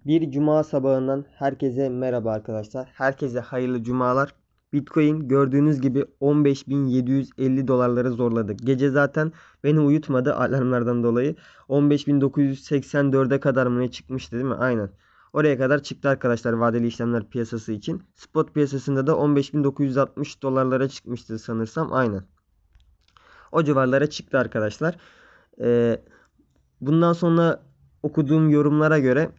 Bir cuma sabahından herkese merhaba arkadaşlar. Herkese hayırlı cumalar. Bitcoin gördüğünüz gibi 15.750 dolarları zorladı. Gece zaten beni uyutmadı alarmlardan dolayı. 15.984'e kadar mı ne çıkmıştı değil mi? Aynen. Oraya kadar çıktı arkadaşlar vadeli işlemler piyasası için. Spot piyasasında da 15.960 dolarlara çıkmıştı sanırsam. Aynen. O civarlara çıktı arkadaşlar. Ee, Bundan sonra okuduğum yorumlara göre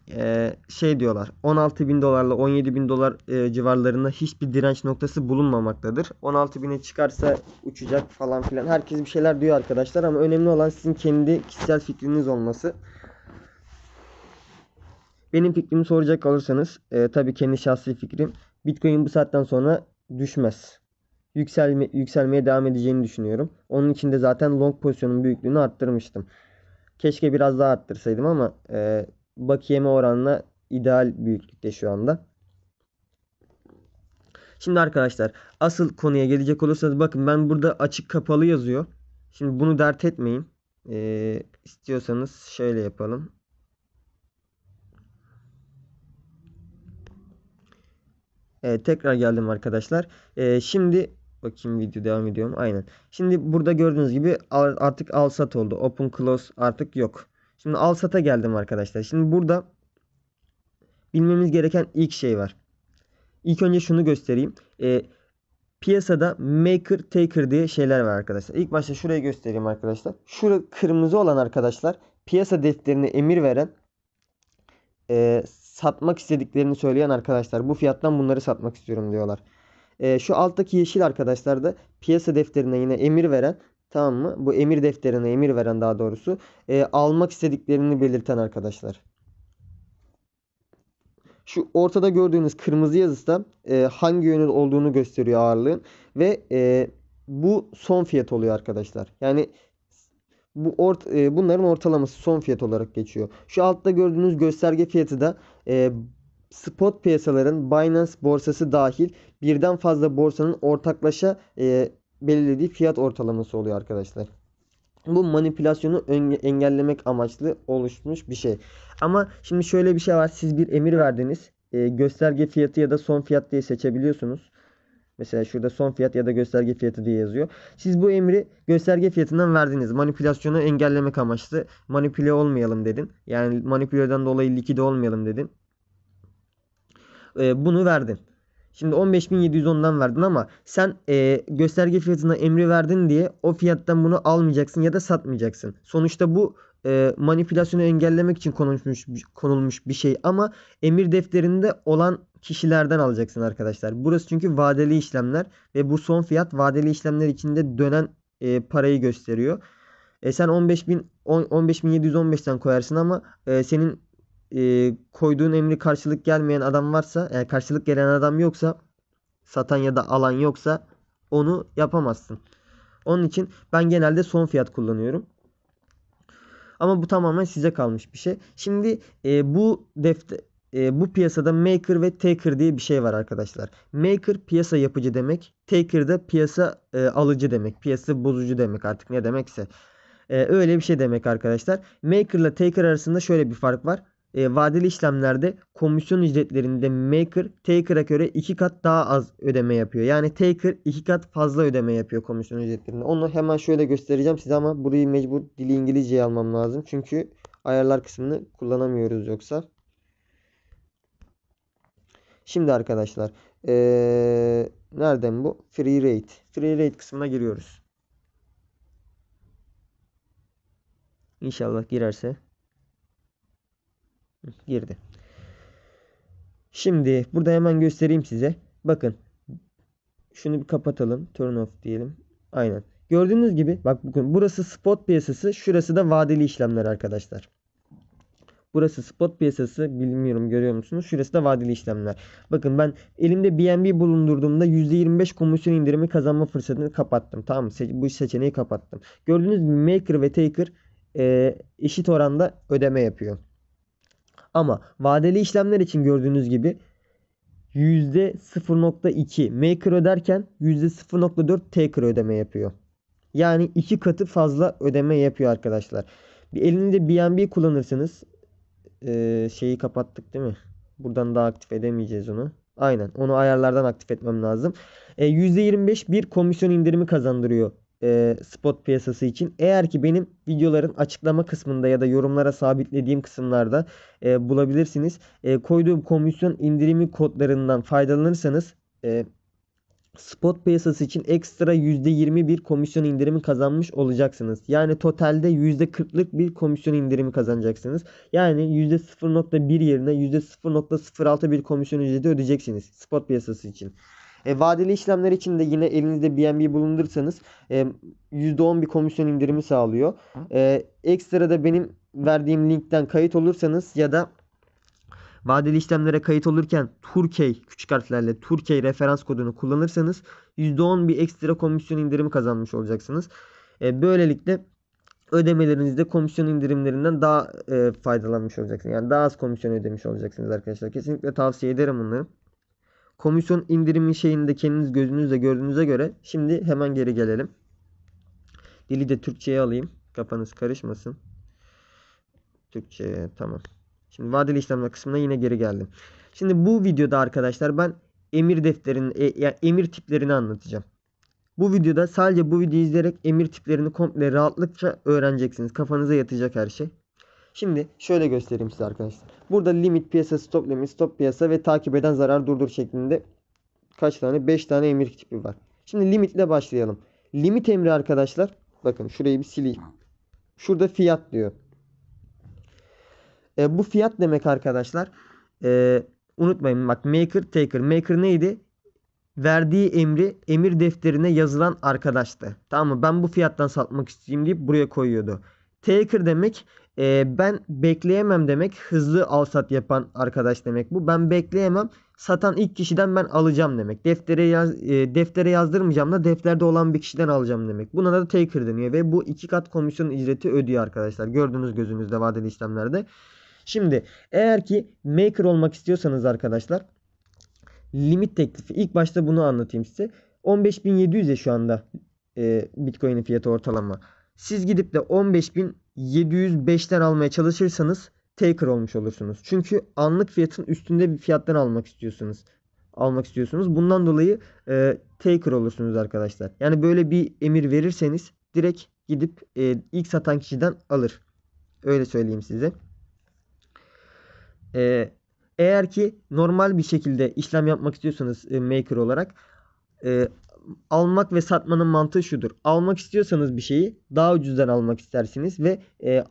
şey diyorlar, 16 bin dolarla 17 bin dolar civarlarında hiçbir direnç noktası bulunmamaktadır. 16 bine çıkarsa uçacak falan filan. Herkes bir şeyler diyor arkadaşlar ama önemli olan sizin kendi kişisel fikriniz olması. Benim fikrimi soracak olursanız tabii kendi şahsi fikrim. Bitcoin bu saatten sonra düşmez. Yükselmeye devam edeceğini düşünüyorum. Onun için de zaten long pozisyonun büyüklüğünü arttırmıştım. Keşke biraz daha arttırsaydım ama bakiyeme oranla ideal büyüklükte şu anda. Şimdi arkadaşlar asıl konuya gelecek olursanız bakın ben burada açık kapalı yazıyor. Şimdi bunu dert etmeyin. İstiyorsanız şöyle yapalım. Tekrar geldim arkadaşlar. Şimdi bakayım video devam ediyorum. Aynen. Şimdi burada gördüğünüz gibi artık al sat oldu. Open close artık yok. Şimdi al sata geldim arkadaşlar. Şimdi burada bilmemiz gereken ilk şey var. İlk önce şunu göstereyim. Piyasada maker taker diye şeyler var arkadaşlar. İlk başta şurayı göstereyim arkadaşlar. Şurada kırmızı olan arkadaşlar piyasa defterine emir veren, satmak istediklerini söyleyen arkadaşlar. Bu fiyattan bunları satmak istiyorum diyorlar. Şu alttaki yeşil arkadaşlar da piyasa defterine yine emir veren, tamam mı? Bu emir defterine emir veren daha doğrusu almak istediklerini belirten arkadaşlar. Şu ortada gördüğünüz kırmızı yazısı da hangi yönü olduğunu gösteriyor ağırlığın. Ve bu son fiyat oluyor arkadaşlar. Yani bunların ortalaması son fiyat olarak geçiyor. Şu altta gördüğünüz gösterge fiyatı da spot piyasaların Binance borsası dahil birden fazla borsanın ortaklaşa belirlediği fiyat ortalaması oluyor arkadaşlar. Bu manipülasyonu engellemek amaçlı oluşmuş bir şey. Ama şimdi şöyle bir şey var. Siz bir emir verdiniz. Gösterge fiyatı ya da son fiyat diye seçebiliyorsunuz. Mesela şurada son fiyat ya da gösterge fiyatı diye yazıyor. Siz bu emri gösterge fiyatından verdiniz. Manipülasyonu engellemek amaçlı. Manipüle olmayalım dedin. Yani manipüleden dolayı likide olmayalım dedin. Bunu verdin. Şimdi 15.710'dan verdin ama sen gösterge fiyatına emri verdin diye o fiyattan bunu almayacaksın ya da satmayacaksın. Sonuçta bu manipülasyonu engellemek için konulmuş bir şey ama emir defterinde olan kişilerden alacaksın arkadaşlar. Burası çünkü vadeli işlemler ve bu son fiyat vadeli işlemler içinde dönen parayı gösteriyor. Sen 15.715'ten koyarsın ama senin koyduğun emri karşılık gelmeyen adam varsa, yani karşılık gelen adam yoksa, satan ya da alan yoksa onu yapamazsın. Onun için ben genelde son fiyat kullanıyorum. Ama bu tamamen size kalmış bir şey. Şimdi bu piyasada maker ve taker diye bir şey var arkadaşlar. Maker piyasa yapıcı demek. Taker da piyasa alıcı demek. Piyasa bozucu demek, artık ne demekse. Öyle bir şey demek arkadaşlar. Maker ile taker arasında şöyle bir fark var. Vadeli işlemlerde komisyon ücretlerinde maker taker'a göre 2 kat daha az ödeme yapıyor. Yani taker 2 kat fazla ödeme yapıyor komisyon ücretlerinde. Onu hemen şöyle göstereceğim size ama burayı mecbur dili İngilizceye almam lazım. Çünkü ayarlar kısmını kullanamıyoruz yoksa. Şimdi arkadaşlar nereden bu? Free rate. Free rate kısmına giriyoruz. İnşallah girerse. Girdi. Şimdi burada hemen göstereyim size. Bakın. Şunu bir kapatalım. Turn off diyelim. Aynen. Gördüğünüz gibi bak bakın burası spot piyasası. Şurası da vadeli işlemler arkadaşlar. Burası spot piyasası. Bilmiyorum görüyor musunuz? Şurası da vadeli işlemler. Bakın ben elimde BNB bulundurduğumda %25 komisyon indirimi kazanma fırsatını kapattım. Tamam mı? Bu seçeneği kapattım. Gördüğünüz gibi maker ve taker eşit oranda ödeme yapıyor. Ama vadeli işlemler için gördüğünüz gibi %0.2 maker öderken %0.4 taker ödeme yapıyor. Yani 2 katı fazla ödeme yapıyor arkadaşlar. Bir elinde BNB kullanırsınız. şeyi kapattık değil mi? Buradan da aktif edemeyeceğiz onu. Aynen. Onu ayarlardan aktif etmem lazım. %25 bir komisyon indirimi kazandırıyor spot piyasası için. Eğer ki benim videoların açıklama kısmında ya da yorumlara sabitlediğim kısımlarda bulabilirsiniz. Koyduğum komisyon indirimi kodlarından faydalanırsanız spot piyasası için ekstra %20 bir komisyon indirimi kazanmış olacaksınız. Yani totalde %40'lık bir komisyon indirimi kazanacaksınız. Yani %0.1 yerine %0.06 bir komisyon ücreti ödeyeceksiniz spot piyasası için. Vadeli işlemler için de yine elinizde BNB bulundursanız %10 bir komisyon indirimi sağlıyor. Ekstra da benim verdiğim linkten kayıt olursanız ya da vadeli işlemlere kayıt olurken Turkey küçük harflerle Turkey referans kodunu kullanırsanız %10 bir ekstra komisyon indirimi kazanmış olacaksınız. Böylelikle ödemelerinizde komisyon indirimlerinden daha faydalanmış olacaksınız. Yani daha az komisyon ödemiş olacaksınız arkadaşlar. Kesinlikle tavsiye ederim bunları. Komisyon indirimi şeyinde kendiniz gözünüzle gördüğünüze göre şimdi hemen geri gelelim. Dili de Türkçe'ye alayım. Kafanız karışmasın. Türkçe tamam. Şimdi vadeli işlemler kısmına yine geri geldim. Şimdi bu videoda arkadaşlar ben emir defterinin yani emir tiplerini anlatacağım. Bu videoda sadece bu videoyu izleyerek emir tiplerini komple rahatlıkça öğreneceksiniz. Kafanıza yatacak her şey. Şimdi şöyle göstereyim size arkadaşlar. Burada limit piyasa, stop limit, stop piyasa ve takip eden zarar durdur şeklinde kaç tane? 5 tane emir tipi var. Şimdi limitle başlayalım. Limit emri arkadaşlar. Bakın şurayı bir sileyim. Şurada fiyat diyor. Bu fiyat demek arkadaşlar. Unutmayın bak maker taker. Maker neydi? Verdiği emri emir defterine yazılan arkadaştı. Tamam mı? Ben bu fiyattan satmak isteyeyim deyip buraya koyuyordu. Taker demek ben bekleyemem demek. Hızlı al sat yapan arkadaş demek bu. Ben bekleyemem. Satan ilk kişiden ben alacağım demek. Deftere yazdırmayacağım da defterde olan bir kişiden alacağım demek. Buna da taker deniyor ve bu 2 kat komisyon ücreti ödüyor arkadaşlar. Gördüğünüz gözünüzde vadeli işlemlerde. Şimdi eğer ki maker olmak istiyorsanız arkadaşlar limit teklifi ilk başta bunu anlatayım size. 15.700 ya şu anda Bitcoin'in fiyatı ortalama. Siz gidip de 15.705'ten almaya çalışırsanız taker olmuş olursunuz. Çünkü anlık fiyatın üstünde bir fiyattan almak istiyorsunuz. Bundan dolayı taker olursunuz arkadaşlar. Yani böyle bir emir verirseniz direkt gidip ilk satan kişiden alır. Öyle söyleyeyim size. Eğer ki normal bir şekilde işlem yapmak istiyorsanız maker olarak almak ve satmanın mantığı şudur. Almak istiyorsanız bir şeyi daha ucuzdan almak istersiniz ve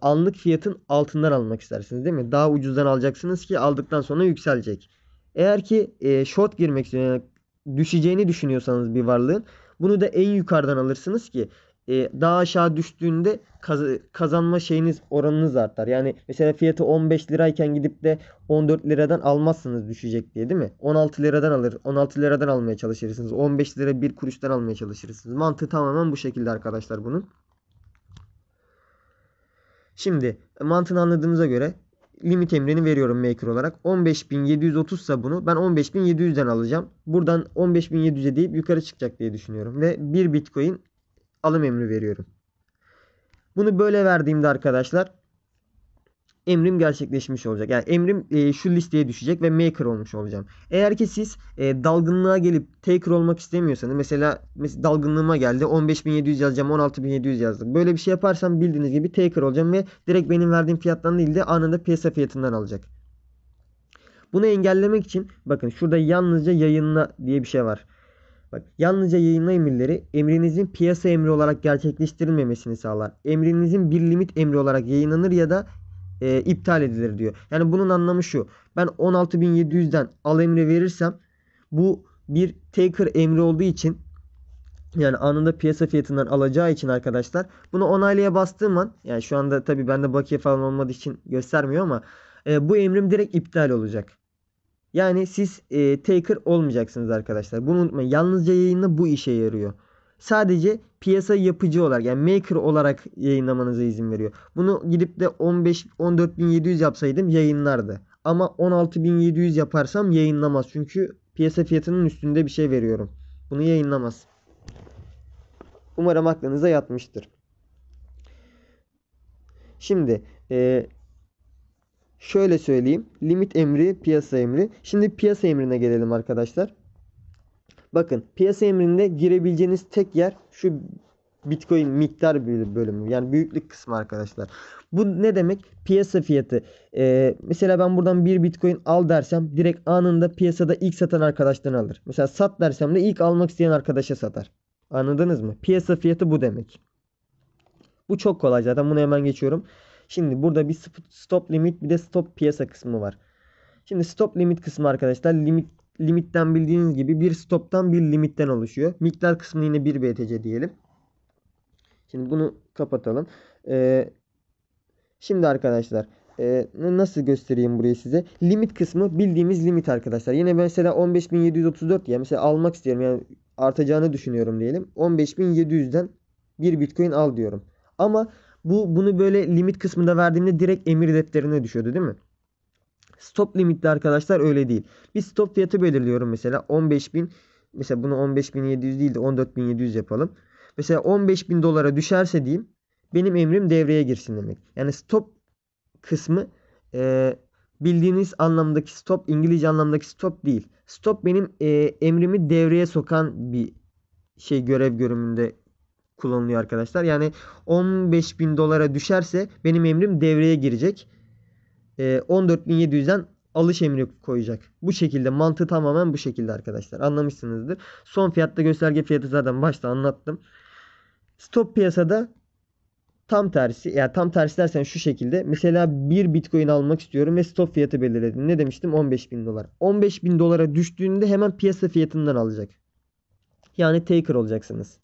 anlık fiyatın altından almak istersiniz değil mi? Daha ucuzdan alacaksınız ki aldıktan sonra yükselecek. Eğer ki short girmek istiyorsanız düşeceğini düşünüyorsanız bir varlığın bunu da en yukarıdan alırsınız ki daha aşağı düştüğünde kazanma şeyiniz oranınız artar. Yani mesela fiyatı 15 lirayken gidip de 14 liradan almazsınız düşecek diye değil mi? 16 liradan alır. 16 liradan almaya çalışırsınız. 15 lira 1 kuruştan almaya çalışırsınız. Mantığı tamamen bu şekilde arkadaşlar bunun. Şimdi mantığını anladığımıza göre limit emrini veriyorum maker olarak. 15.730 ise bunu ben 15.700'den alacağım. Buradan 15.700'e deyip yukarı çıkacak diye düşünüyorum. Ve 1 Bitcoin alım emri veriyorum. Bunu böyle verdiğimde arkadaşlar emrim gerçekleşmiş olacak. Yani emrim şu listeye düşecek ve maker olmuş olacağım. Eğer ki siz dalgınlığa gelip taker olmak istemiyorsanız mesela dalgınlığıma geldi 15.700 yazacağım 16.700 yazdım. Böyle bir şey yaparsam bildiğiniz gibi taker olacağım ve direkt benim verdiğim fiyattan değil de anında piyasa fiyatından alacak. Bunu engellemek için bakın şurada yalnızca yayınla diye bir şey var. Bak, yalnızca yayınla emirleri emrinizin piyasa emri olarak gerçekleştirilmemesini sağlar. Emrinizin bir limit emri olarak yayınlanır ya da iptal edilir diyor. Yani bunun anlamı şu. Ben 16.700'den al emri verirsem bu bir taker emri olduğu için yani anında piyasa fiyatından alacağı için arkadaşlar bunu onaylaya bastığım an yani şu anda tabii bende bakiye falan olmadığı için göstermiyor ama bu emrim direkt iptal olacak. Yani siz taker olmayacaksınız arkadaşlar. Bunu unutmayın. Yalnızca yayınla bu işe yarıyor. Sadece piyasa yapıcı olarak yani maker olarak yayınlamanıza izin veriyor. Bunu gidip de 14.700 yapsaydım yayınlardı. Ama 16.700 yaparsam yayınlamaz. Çünkü piyasa fiyatının üstünde bir şey veriyorum. Bunu yayınlamaz. Umarım aklınıza yatmıştır. Şimdi Şöyle söyleyeyim. Limit emri, piyasa emri. Şimdi piyasa emrine gelelim arkadaşlar. Bakın piyasa emrinde girebileceğiniz tek yer şu Bitcoin miktar bölümü. Yani büyüklük kısmı arkadaşlar. Bu ne demek? Piyasa fiyatı. Mesela ben buradan bir Bitcoin al dersem direkt anında piyasada ilk satan arkadaştan alır. Mesela sat dersem de ilk almak isteyen arkadaşa satar. Anladınız mı? Piyasa fiyatı bu demek. Bu çok kolay zaten. Bunu hemen geçiyorum. Şimdi burada bir stop limit bir de stop piyasa kısmı var. Şimdi stop limit kısmı arkadaşlar limitten bildiğiniz gibi bir stoptan bir limitten oluşuyor. Miktar kısmı yine 1 BTC diyelim. Şimdi bunu kapatalım. Şimdi arkadaşlar nasıl göstereyim burayı size? Limit kısmı bildiğimiz limit arkadaşlar. Yine mesela 15.734 ya mesela almak istiyorum yani artacağını düşünüyorum diyelim. 15.700'den bir Bitcoin al diyorum. Ama bunu böyle limit kısmında verdiğimde direkt emir defterine düşüyordu değil mi? Stop limitli arkadaşlar öyle değil. Bir stop fiyatı belirliyorum mesela 15.000 mesela bunu 15.700 değil de 14.700 yapalım. Mesela 15.000 dolara düşerse diyeyim benim emrim devreye girsin demek. Yani stop kısmı e, bildiğiniz anlamdaki stop İngilizce anlamdaki stop değil. Stop benim emrimi devreye sokan bir şey görev görümünde kullanılıyor arkadaşlar. Yani 15.000 dolara düşerse benim emrim devreye girecek. 14.700'den alış emri koyacak. Bu şekilde mantığı tamamen bu şekilde arkadaşlar. Anlamışsınızdır. Son fiyatta gösterge fiyatı zaten başta anlattım. Stop piyasada tam tersi. Yani tam tersi dersen şu şekilde. Mesela bir Bitcoin almak istiyorum ve stop fiyatı belirledim. Ne demiştim? 15.000 dolar. 15.000 dolara düştüğünde hemen piyasa fiyatından alacak. Yani taker olacaksınız.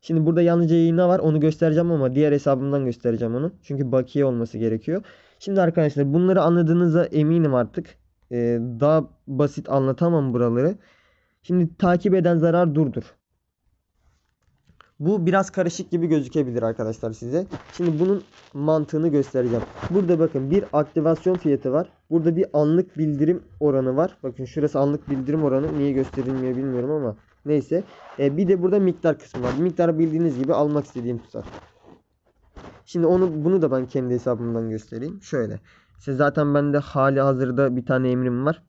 Şimdi burada yalnızca yayına var. Onu göstereceğim ama diğer hesabımdan göstereceğim onu. Çünkü bakiye olması gerekiyor. Şimdi arkadaşlar bunları anladığınıza eminim artık. Daha basit anlatamam buraları. Şimdi takip eden zarar durdur. Bu biraz karışık gibi gözükebilir arkadaşlar size. Şimdi bunun mantığını göstereceğim. Burada bakın bir aktivasyon fiyatı var. Burada bir anlık bildirim oranı var. Bakın şurası anlık bildirim oranı. Niye gösterilmiyor bilmiyorum ama neyse. Bir de burada miktar kısmı var. Miktar bildiğiniz gibi almak istediğim tutar. Şimdi bunu da ben kendi hesabımdan göstereyim. Şöyle. İşte zaten bende hali hazırda bir tane emrim var.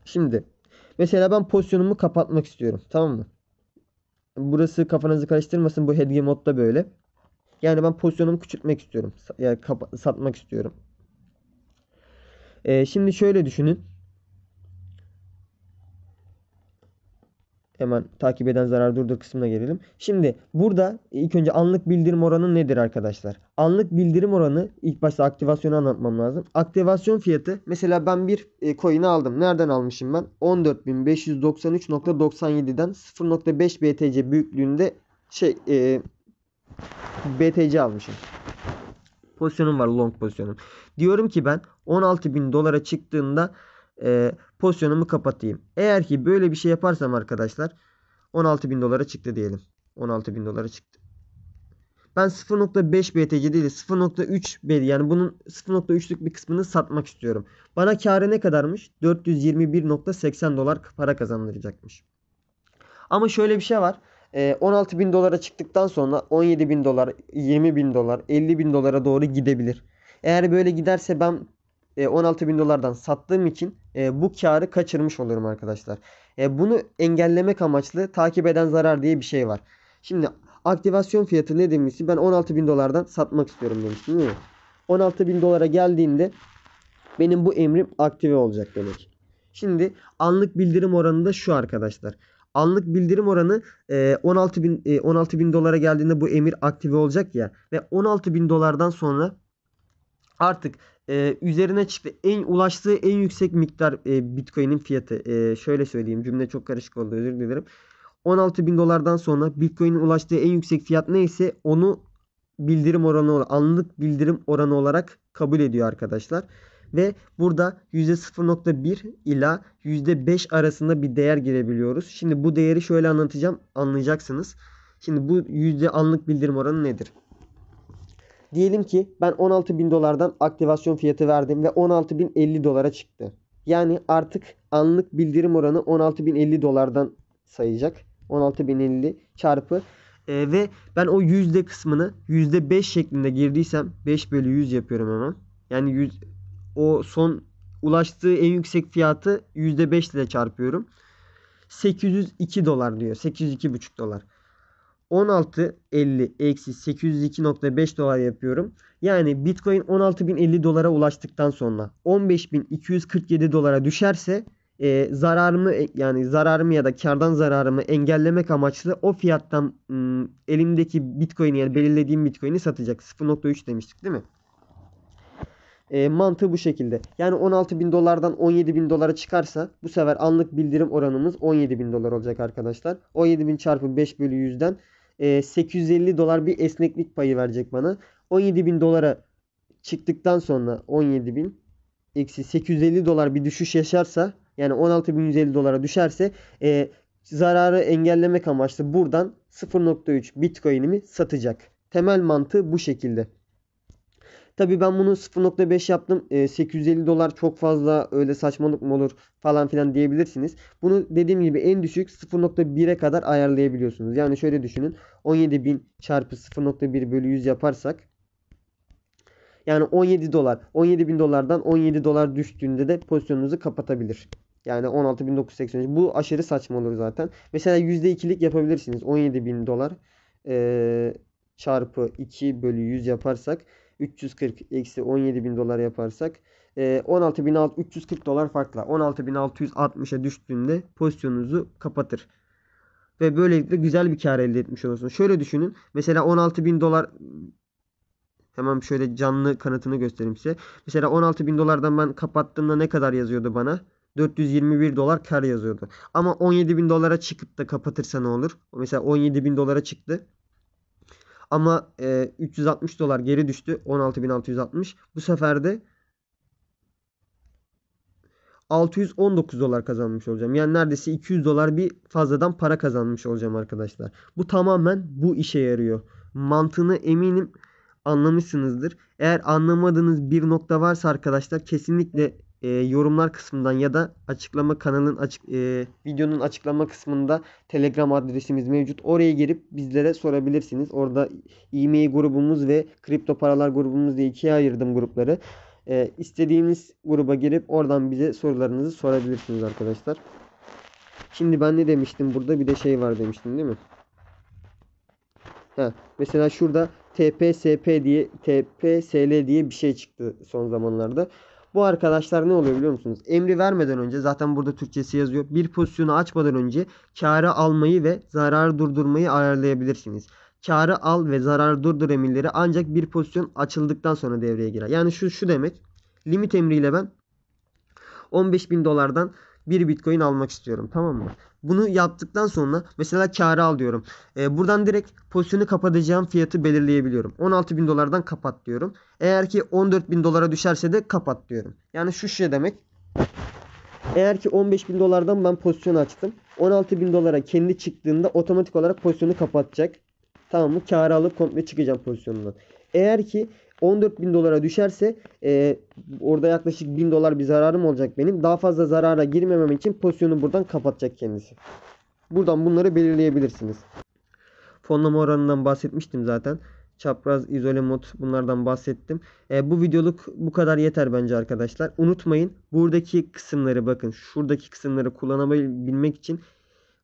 Şimdi mesela ben pozisyonumu kapatmak istiyorum. Tamam mı? Burası kafanızı karıştırmasın. Bu hediye modda böyle. Yani ben pozisyonumu küçültmek istiyorum. Yani satmak istiyorum. Şimdi şöyle düşünün. Hemen takip eden zarar durdur kısmına gelelim. Şimdi burada ilk önce anlık bildirim oranı nedir arkadaşlar? Anlık bildirim oranı ilk başta aktivasyonu anlatmam lazım. Aktivasyon fiyatı mesela ben bir coin'i aldım. Nereden almışım ben? 14.593.97'den 0.5 BTC büyüklüğünde BTC almışım. Pozisyonum var, long pozisyonum. Diyorum ki ben 16.000 dolara çıktığında pozisyonumu kapatayım. Eğer ki böyle bir şey yaparsam arkadaşlar 16.000 dolara çıktı diyelim. 16.000 dolara çıktı. Ben 0.5 BTC değil 0.3 BTC yani bunun 0.3'lük bir kısmını satmak istiyorum. Bana karı ne kadarmış? 421.80 dolar para kazandıracakmış. Ama şöyle bir şey var. 16.000 dolara çıktıktan sonra 17.000 dolar, 20.000 dolar, 50.000 dolara doğru gidebilir. Eğer böyle giderse ben 16.000 dolardan sattığım için bu karı kaçırmış olurum arkadaşlar. Bunu engellemek amaçlı takip eden zarar diye bir şey var. Şimdi aktivasyon fiyatı ne demiştim? Ben 16.000 dolardan satmak istiyorum demiştim değil mi? 16.000 dolara geldiğinde benim bu emrim aktive olacak demek. Şimdi anlık bildirim oranı da şu arkadaşlar. Anlık bildirim oranı 16.000 dolara geldiğinde bu emir aktive olacak ya. Ve 16.000 dolardan sonra artık üzerine çıktı ulaştığı en yüksek miktar Bitcoin'in fiyatı. Şöyle söyleyeyim, cümle çok karışık oldu, özür dilerim. 16.000 dolardan sonra Bitcoin'in ulaştığı en yüksek fiyat neyse onu bildirim oranı anlık bildirim oranı olarak kabul ediyor arkadaşlar. Ve burada %0.1 ila %5 arasında bir değer girebiliyoruz. Şimdi bu değeri şöyle anlatacağım, anlayacaksınız. Şimdi bu yüzde anlık bildirim oranı nedir? Diyelim ki ben 16.000 dolardan aktivasyon fiyatı verdim ve 16.050 dolara çıktı. Yani artık anlık bildirim oranı 16.050 dolardan sayacak. 16.050 çarpı Ve ben o yüzde kısmını %5 şeklinde girdiysem 5 bölü 100 yapıyorum hemen. Yani 100, o son ulaştığı en yüksek fiyatı %5 ile çarpıyorum. 802 dolar diyor. 802,5 dolar. 16.50 eksi 802,5 dolar yapıyorum. Yani Bitcoin 16.050 dolara ulaştıktan sonra 15.247 dolara düşerse zararımı ya da kardan zararımı engellemek amaçlı o fiyattan elimdeki Bitcoin'i, yani belirlediğim Bitcoin'i satacak. 0.3 demiştik değil mi? Mantığı bu şekilde. Yani 16.000 dolardan 17.000 dolara çıkarsa bu sefer anlık bildirim oranımız 17.000 dolar olacak arkadaşlar. 17.000 çarpı 5 bölü 100'den 850 dolar bir esneklik payı verecek bana. 17.000 dolara çıktıktan sonra 17.000 eksi 850 dolar bir düşüş yaşarsa, yani 16.150 dolara düşerse zararı engellemek amaçlı buradan 0.3 Bitcoin'imi satacak. Temel mantığı bu şekilde. Tabii ben bunu 0.5 yaptım. 850 dolar çok fazla, öyle saçmalık mı olur falan filan diyebilirsiniz. Bunu dediğim gibi en düşük 0.1'e kadar ayarlayabiliyorsunuz. Yani şöyle düşünün. 17.000 çarpı 0.1 bölü 100 yaparsak, yani 17 dolar. 17.000 dolardan 17 dolar düştüğünde de pozisyonunuzu kapatabilir. Yani 16.983. Bu aşırı saçma olur zaten. Mesela %2'lik yapabilirsiniz. 17.000 dolar çarpı 2 bölü 100 yaparsak 340 eksi 17.000 dolar yaparsak 16.340 dolar farkla. 16.660'a düştüğünde pozisyonunuzu kapatır. Ve böylelikle güzel bir kar elde etmiş olursunuz. Şöyle düşünün. Mesela 16.000 dolar, hemen şöyle canlı kanıtını göstereyim size. Mesela 16.000 dolardan ben kapattığımda ne kadar yazıyordu bana? 421 dolar kar yazıyordu. Ama 17.000 dolara çıkıp da kapatırsa ne olur? Mesela 17.000 dolara çıktı. Ama 360 dolar geri düştü. 16.660. Bu sefer de 619 dolar kazanmış olacağım. Yani neredeyse 200 dolar bir fazladan para kazanmış olacağım arkadaşlar. Bu tamamen bu işe yarıyor. Mantığını eminim anlamışsınızdır. Eğer anlamadığınız bir nokta varsa arkadaşlar, kesinlikle yorumlar kısmından ya da videonun açıklama kısmında Telegram adresimiz mevcut. Oraya girip bizlere sorabilirsiniz. Orada e-mail grubumuz ve kripto paralar grubumuz diye ikiye ayırdım grupları. İstediğiniz gruba girip oradan bize sorularınızı sorabilirsiniz arkadaşlar. Şimdi ben ne demiştim burada? Bir de şey var demiştim değil mi? Mesela şurada TPSL diye bir şey çıktı son zamanlarda. Bu arkadaşlar ne oluyor biliyor musunuz? Emri vermeden önce, zaten burada Türkçesi yazıyor. Bir pozisyonu açmadan önce kârı almayı ve zararı durdurmayı ayarlayabilirsiniz. Kârı al ve zararı durdur emirleri ancak bir pozisyon açıldıktan sonra devreye girer. Yani şu demek. Limit emriyle ben 15.000 dolardan bir Bitcoin almak istiyorum. Tamam mı? Bunu yaptıktan sonra mesela kârı al diyorum. Buradan direkt pozisyonu kapatacağım fiyatı belirleyebiliyorum. 16.000 dolardan kapat diyorum. Eğer ki 14.000 dolara düşerse de kapat diyorum. Yani şu şey demek. Eğer ki 15.000 dolardan ben pozisyon açtım. 16.000 dolara kendi çıktığında otomatik olarak pozisyonu kapatacak. Tamam mı? Kârı alıp komple çıkacağım pozisyonundan. Eğer ki 14.000 dolara düşerse orada yaklaşık 1.000 dolar bir zararım olacak benim. Daha fazla zarara girmemem için pozisyonu buradan kapatacak kendisi. Buradan bunları belirleyebilirsiniz. Fonlama oranından bahsetmiştim zaten. Çapraz, izole mod, bunlardan bahsettim. Bu videoluk bu kadar yeter bence arkadaşlar. Unutmayın, buradaki kısımları, bakın şuradaki kısımları kullanabilmek için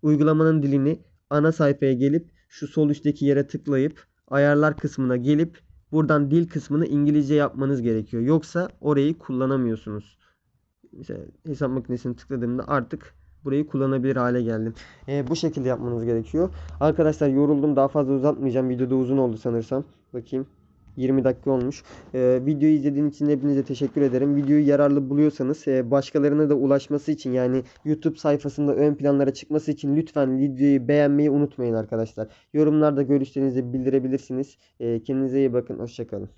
uygulamanın dilini, ana sayfaya gelip şu sol üstteki yere tıklayıp ayarlar kısmına gelip buradan dil kısmını İngilizce yapmanız gerekiyor. Yoksa orayı kullanamıyorsunuz. Mesela hesap makinesini tıkladığımda artık burayı kullanabilir hale geldim. Bu şekilde yapmanız gerekiyor. Arkadaşlar yoruldum. Daha fazla uzatmayacağım. Videoda uzun oldu sanırsam. Bakayım. 20 dakika olmuş. Videoyu izlediğiniz için hepinize teşekkür ederim. Videoyu yararlı buluyorsanız başkalarına da ulaşması için, yani YouTube sayfasında ön planlara çıkması için lütfen videoyu beğenmeyi unutmayın arkadaşlar. Yorumlarda görüşlerinizi bildirebilirsiniz. Kendinize iyi bakın. Hoşça kalın.